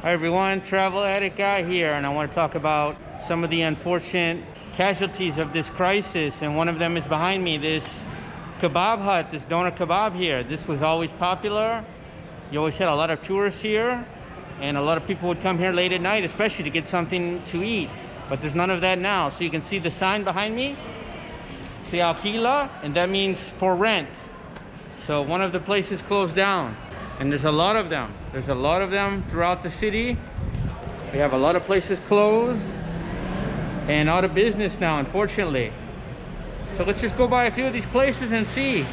Hi everyone, Travel Addict Guy here, and I want to talk about some of the unfortunate casualties of this crisis, and one of them is behind me, this kebab hut, this doner kebab here. This was always popular. You always had a lot of tourists here, and a lot of people would come here late at night, especially to get something to eat. But there's none of that now. So you can see the sign behind me, see alquila, and that means for rent. So one of the places closed down. And there's a lot of them. There's a lot of them throughout the city. We have a lot of places closed and out of business now, unfortunately. So let's just go by a few of these places and see.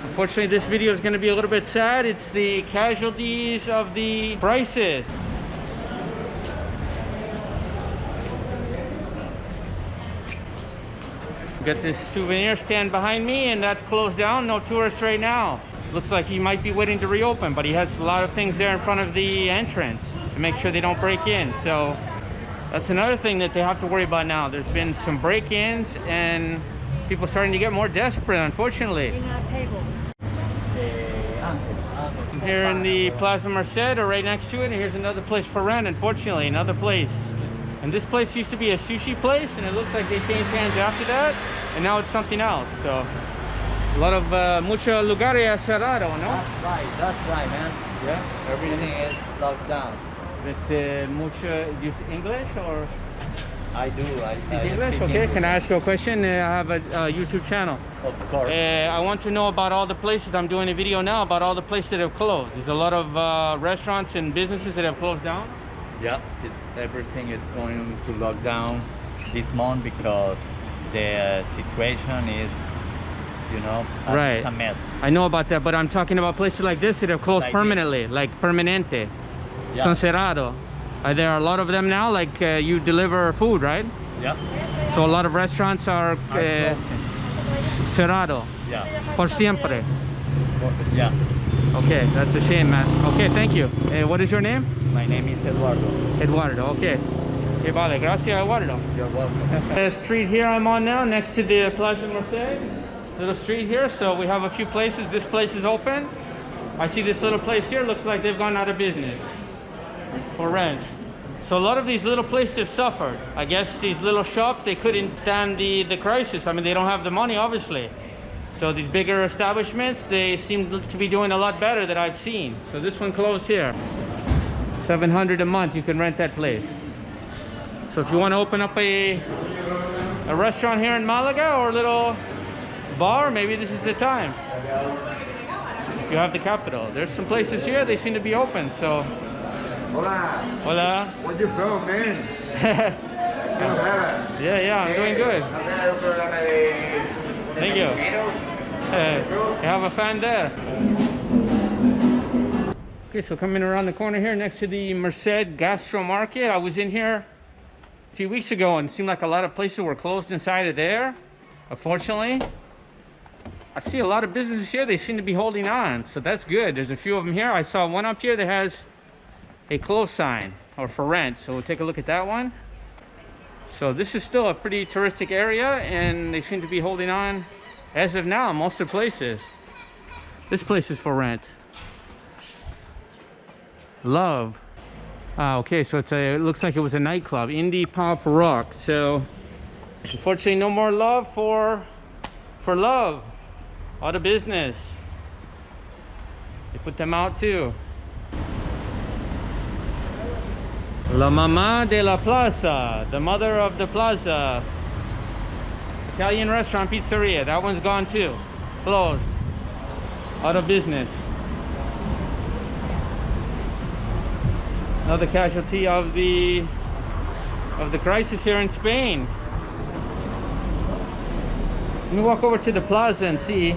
Unfortunately, this video is going to be a little bit sad. It's the casualties of the crisis. Got this souvenir stand behind me, and that's closed down. No tourists right now. Looks like he might be waiting to reopen, but he has a lot of things there in front of the entrance to make sure they don't break in. So that's another thing that they have to worry about now. There's been some break-ins and people starting to get more desperate, unfortunately. Here in the Plaza Merced, or right next to it, and here's another place for rent, unfortunately, another place. And this place used to be a sushi place, and it looks like they changed hands after that, and now it's something else. So a lot of Muchas lugares cerrado, no? That's right, man. Yeah, Everything is locked down. But mucha, do you speak English or? I do. I Speak English? Okay, can I ask you a question? I have a YouTube channel. Of course. I want to know about all the places. I'm doing a video now about all the places that have closed. There's a lot of restaurants and businesses that have closed down. Yeah, everything is going to lock down this month because the situation is, you know, Right. it's a mess. I know about that, but I'm talking about places like this that have closed Like permanently, like permanente. Yeah. Están cerrado. There are a lot of them now, like you deliver food, right? Yeah. So a lot of restaurants are Closing. cerrado. Yeah. Por siempre. Yeah. Okay, that's a shame, man. Okay, thank you. What is your name? My name is Eduardo. Eduardo, okay. Okay, vale, gracias, Eduardo. You're welcome. The street here I'm on now, next to the Plaza Merced. Little street here, so we have a few places. This place is open. I see this little place here, looks like they've gone out of business for rent. So a lot of these little places have suffered. I guess these little shops, they couldn't stand the crisis. I mean, they don't have the money, obviously. So these bigger establishments, they seem to be doing a lot better that I've seen. So this one closed here. $700 a month, you can rent that place. So if you want to open up a restaurant here in Malaga or a little bar, maybe this is the time. If you have the capital. There's some places here, they seem to be open, so. Hola. Hola. Where you from, man? Yeah, I'm doing good. Thank you. You have a fan there. Okay, so coming around the corner here next to the Merced Gastro Market. I was in here a few weeks ago and it seemed like a lot of places were closed inside of there. Unfortunately, I see a lot of businesses here. They seem to be holding on, so that's good. There's a few of them here. I saw one up here that has a close sign, or for rent, so we'll take a look at that one. So this is still a pretty touristic area, and they seem to be holding on as of now, most of the places. This place is for rent. Love. Okay, so it looks like it was a nightclub, indie pop rock. So unfortunately, no more love for love. Out of business. They put them out too. La Mamá de la Plaza, the mother of the plaza. Italian restaurant, pizzeria. That one's gone too. Closed. Out of business. Another casualty of the crisis here in Spain. Let me walk over to the plaza and see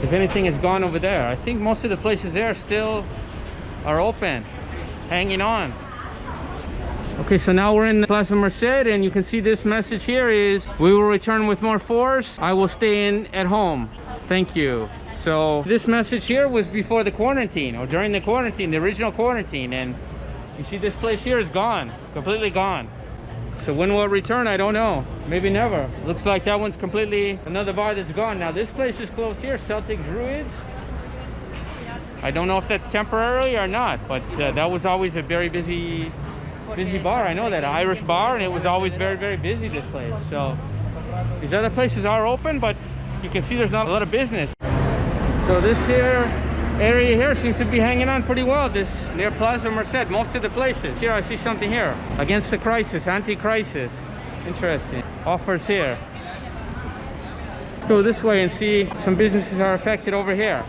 if anything is gone over there. I think most of the places there still are open, hanging on. Okay, so now we're in the Plaza Merced, and you can see this message here is, we will return with more force. I will stay in at home. Thank you. So this message here was before the quarantine, or during the quarantine, the original quarantine, and you see this place here is gone, completely gone. So when will it return? I don't know. Maybe never. Looks like that one's completely another bar that's gone. Now this place is closed here, Celtic Druids. I don't know if that's temporary or not, but that was always a very busy bar. I know that, Irish bar, and it was always very, very busy, this place. So these other places are open, but you can see there's not a lot of business. So this here area here seems to be hanging on pretty well, this near Plaza Merced, most of the places. Here I see something here, against the crisis, anti-crisis. Interesting. Offers here. Let's go this way and see some businesses are affected over here.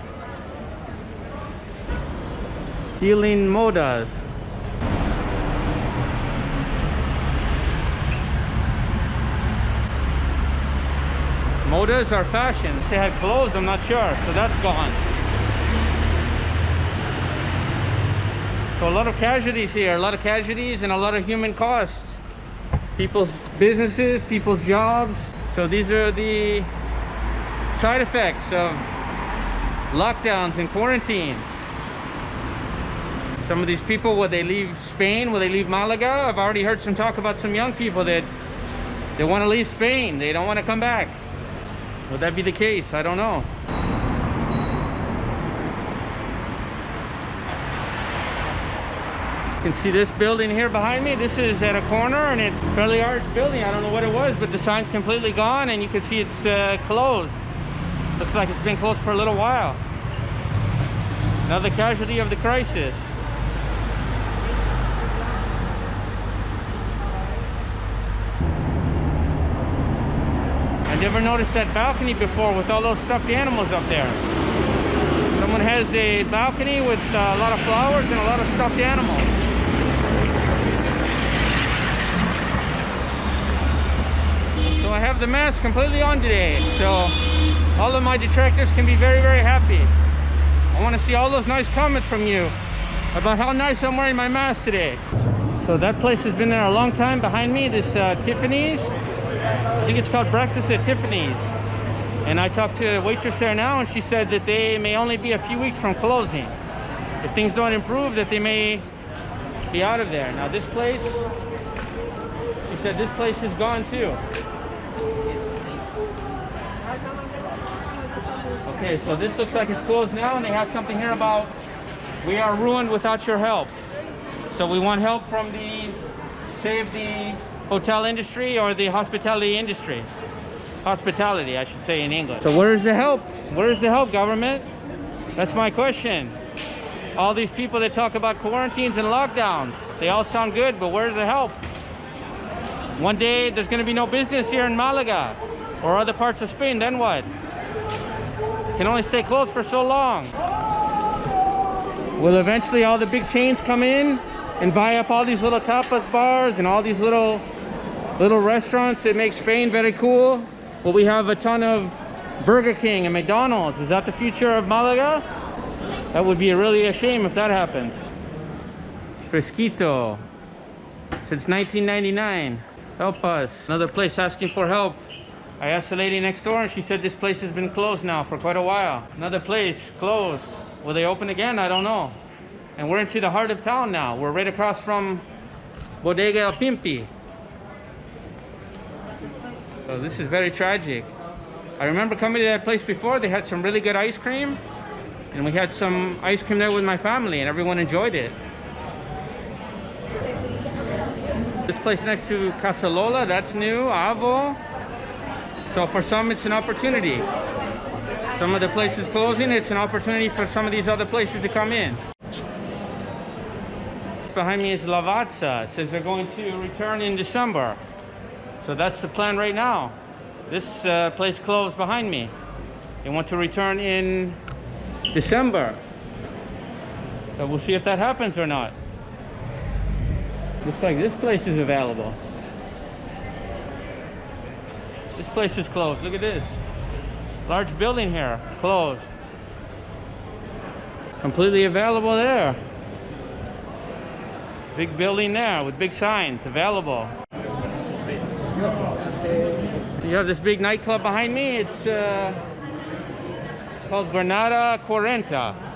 Healing modas. Modas are fashion. They had clothes, I'm not sure, so that's gone. So a lot of casualties here, a lot of casualties and a lot of human cost. People's businesses, people's jobs. So these are the side effects of lockdowns and quarantines. Some of these people, will they leave Spain? Will they leave Malaga? I've already heard some talk about some young people that they want to leave Spain. They don't want to come back. Would that be the case? I don't know. You can see this building here behind me. This is at a corner and it's a fairly large building. I don't know what it was, but the sign's completely gone and you can see it's closed. Looks like it's been closed for a little while. Another casualty of the crisis. I never noticed that balcony before with all those stuffed animals up there. Someone has a balcony with a lot of flowers and a lot of stuffed animals. So I have the mask completely on today, so all of my detractors can be very, very happy. I want to see all those nice comments from you about how nice I'm wearing my mask today. So that place has been there a long time. Behind me, this Tiffany's. I think it's called Breakfast at Tiffany's. And I talked to a waitress there now, and she said that they may only be a few weeks from closing. If things don't improve, that they may be out of there. Now this place, she said this place is gone too. Okay, so this looks like it's closed now, and they have something here about, we are ruined without your help. So we want help from the, save the hotel industry or the hospitality industry. Hospitality, I should say in English. So where's the help? Where's the help, government? That's my question. All these people that talk about quarantines and lockdowns, they all sound good, but where's the help? One day there's going to be no business here in Malaga or other parts of Spain, then what? Can only stay closed for so long. Will eventually all the big chains come in and buy up all these little tapas bars and all these little restaurants that make Spain very cool? Will we have a ton of Burger King and McDonald's? Is that the future of Malaga? That would be really a shame if that happens. Fresquito. Since 1999. Help us. Another place asking for help. I asked the lady next door and she said this place has been closed now for quite a while. Another place closed. Will they open again? I don't know. And we're into the heart of town now. We're right across from Bodega El Pimpi. So this is very tragic. I remember coming to that place before. They had some really good ice cream. And we had some ice cream there with my family and everyone enjoyed it. This place next to Casa Lola, that's new, Avo. So for some, it's an opportunity. Some of the places closing, it's an opportunity for some of these other places to come in. Behind me is Lavazza. It says they're going to return in December. So that's the plan right now. This place closed behind me. They want to return in December. So we'll see if that happens or not. Looks like this place is available. This place is closed. Look at this. Large building here, closed. Completely available there. Big building there with big signs, available. You have this big nightclub behind me. It's called Granada 40,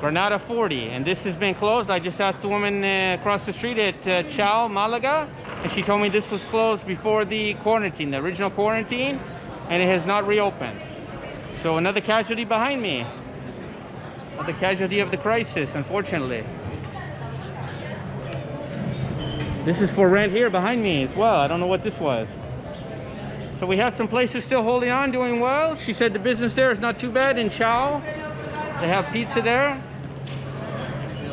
Granada 40. And this has been closed. I just asked the woman across the street at Chow, Malaga. And she told me this was closed before the quarantine, the original quarantine, and it has not reopened. So another casualty behind me. The casualty of the crisis, unfortunately. This is for rent here behind me as well. I don't know what this was. So we have some places still holding on, doing well. She said the business there is not too bad in Chow. They have pizza there.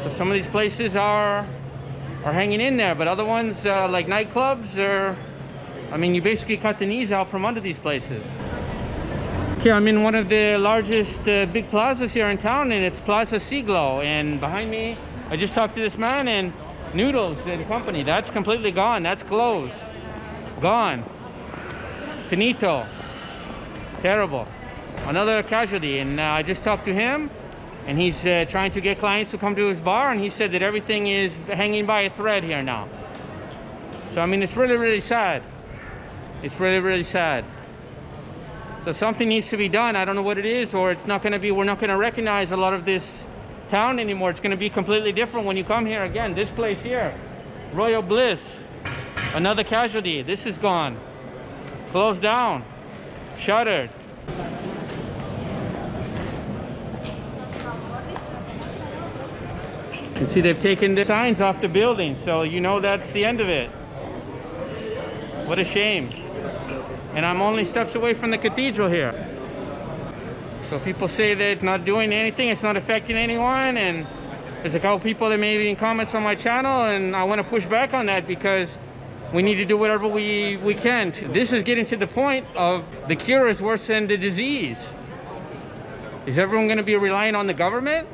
So some of these places are hanging in there, but other ones like nightclubs I mean, you basically cut the knees out from under these places. Okay, I'm in one of the largest big plazas here in town, and it's Plaza Siglo. And behind me, I just talked to this man, and Noodles and Company, that's completely gone. That's closed. Gone. Finito. Terrible. Another casualty. And I just talked to him, and he's trying to get clients to come to his bar, and he said that everything is hanging by a thread here now. So I mean, it's really, really sad. It's really, really sad. So something needs to be done. I don't know what it is, or it's not going to be, we're not going to recognize a lot of this town anymore. It's going to be completely different when you come here again. This place here, Royal Bliss, another casualty. This is gone. Closed down. Shuttered. You see they've taken the signs off the building, so you know that's the end of it. What a shame. And I'm only steps away from the cathedral here. So people say that it's not doing anything, it's not affecting anyone, and there's a couple people that made comments on my channel, and I want to push back on that because we need to do whatever we can. This is getting to the point of the cure is worse than the disease. Is everyone going to be relying on the government?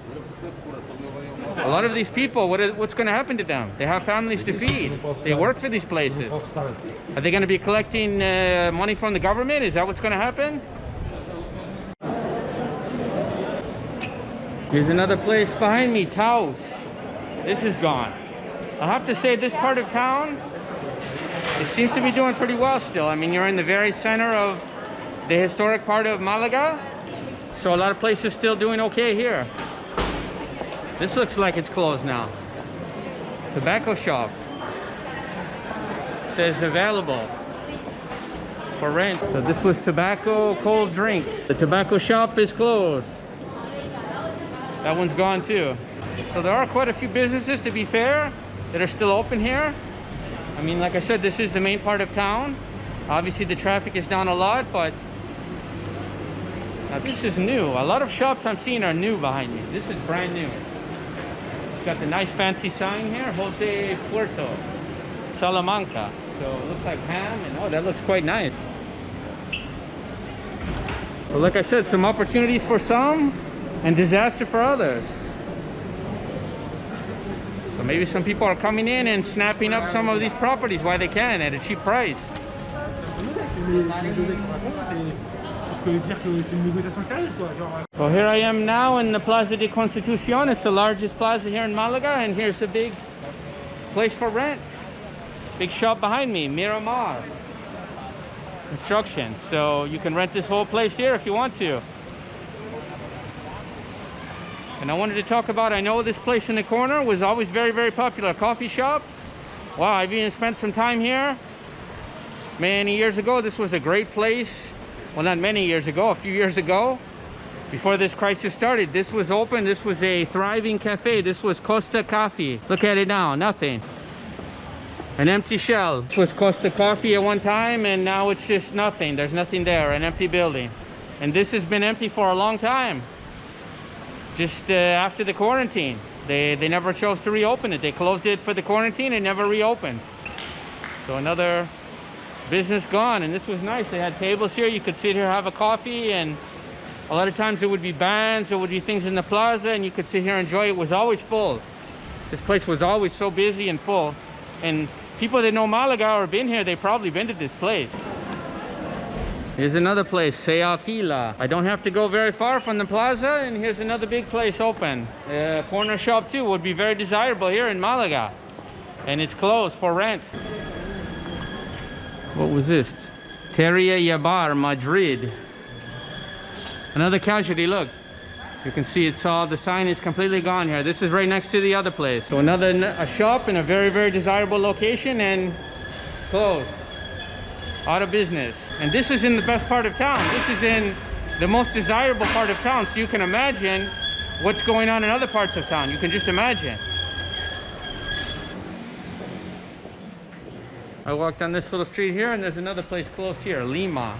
A lot of these people, what's going to happen to them? They have families to feed. They work for these places. Are they going to be collecting money from the government? Is that what's going to happen? Here's another place behind me, Taos. This is gone. I have to say, this part of town, it seems to be doing pretty well still. I mean, you're in the very center of the historic part of Malaga, so a lot of places still doing okay here. This looks like it's closed now. Tobacco shop. Says available for rent. So this was tobacco, cold drinks. The tobacco shop is closed. That one's gone too. So there are quite a few businesses, to be fair, that are still open here. I mean, like I said, this is the main part of town. Obviously the traffic is down a lot, but now this is new. A lot of shops I'm seeing are new behind me. This is brand new. It's got the nice fancy sign here, Jose Puerto, Salamanca. So it looks like ham, and oh, that looks quite nice. So like I said, some opportunities for some and disaster for others. So maybe some people are coming in and snapping up some of these properties while they can at a cheap price. So here I am now in the Plaza de Constitucion. It's the largest plaza here in Malaga, and here's a big place for rent. Big shop behind me, Miramar Construction. So you can rent this whole place here if you want to. And I wanted to talk about, I know this place in the corner was always very, very popular. Coffee shop. Wow, I've even spent some time here. Many years ago, this was a great place. Well, not many years ago, a few years ago, before this crisis started. This was open. This was a thriving cafe. This was Costa Coffee. Look at it now, nothing. An empty shell. This was Costa Coffee at one time, and now it's just nothing. There's nothing there, an empty building. And this has been empty for a long time. Just after the quarantine. They never chose to reopen it. They closed it for the quarantine and never reopened. So another business gone, and this was nice. They had tables here. You could sit here, have a coffee, and a lot of times there would be bands, there would be things in the plaza, and you could sit here and enjoy it. It was always full. This place was always so busy and full. And people that know Malaga or been here, they've probably been to this place. Here's another place, Se Alquila. I don't have to go very far from the plaza, and here's another big place open. Corner shop too would be very desirable here in Malaga. And it's closed for rent. What was this? Terria Yabar, Madrid. Another casualty, look. You can see it's all, the sign is completely gone here. This is right next to the other place. So a shop in a very, very desirable location, and closed. Out of business. And this is in the best part of town. This is in the most desirable part of town. So you can imagine what's going on in other parts of town. You can just imagine. I walked down this little street here, and there's another place close here, Lima.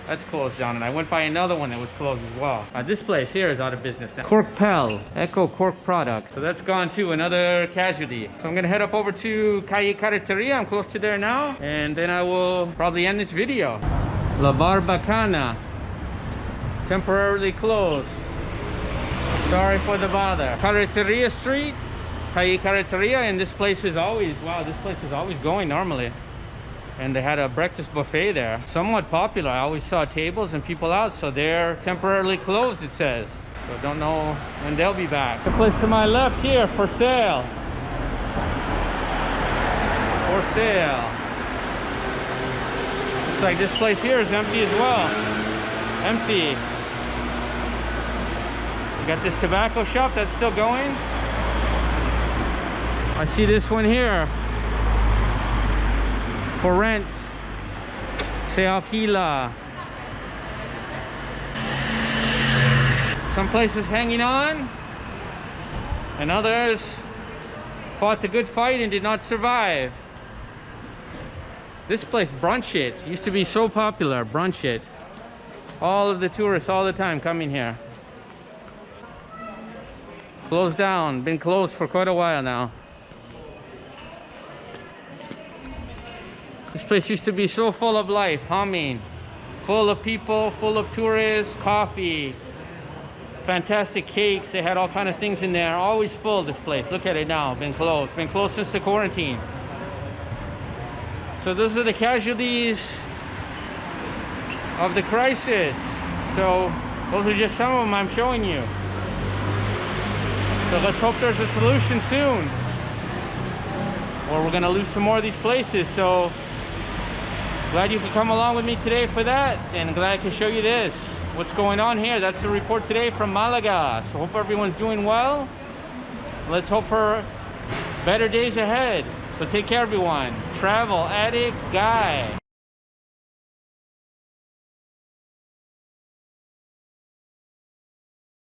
That's closed down, and I went by another one that was closed as well. This place here is out of business now. Cork Pel, Eco Cork Products. So that's gone too, another casualty. So I'm gonna head up over to Calle Carreteria. I'm close to there now, and then I will probably end this video. La Barbacana, temporarily closed. Sorry for the bother. Carreteria Street, Calle Carreteria, and this place is always, wow, this place is always going normally. And they had a breakfast buffet there. Somewhat popular. I always saw tables and people out, so they're temporarily closed, it says. So don't know when they'll be back. The place to my left here, for sale. For sale. Looks like this place here is empty as well. Empty. You got this tobacco shop that's still going. I see this one here. For rent, se alquila. Some places hanging on, and others fought the good fight and did not survive. This place, Brunch It, used to be so popular. Brunch It. All of the tourists all the time coming here. Closed down, been closed for quite a while now. This place used to be so full of life, humming, full of people, full of tourists, coffee, fantastic cakes. They had all kind of things in there. Always full, this place. Look at it now, been closed. Been closed since the quarantine. So those are the casualties of the crisis. So those are just some of them I'm showing you. So let's hope there's a solution soon, or we're gonna lose some more of these places. So glad you could come along with me today for that, and glad I can show you this, what's going on here. That's the report today from Malaga. So hope everyone's doing well. Let's hope for better days ahead. So take care, everyone. Travel Addict Guy.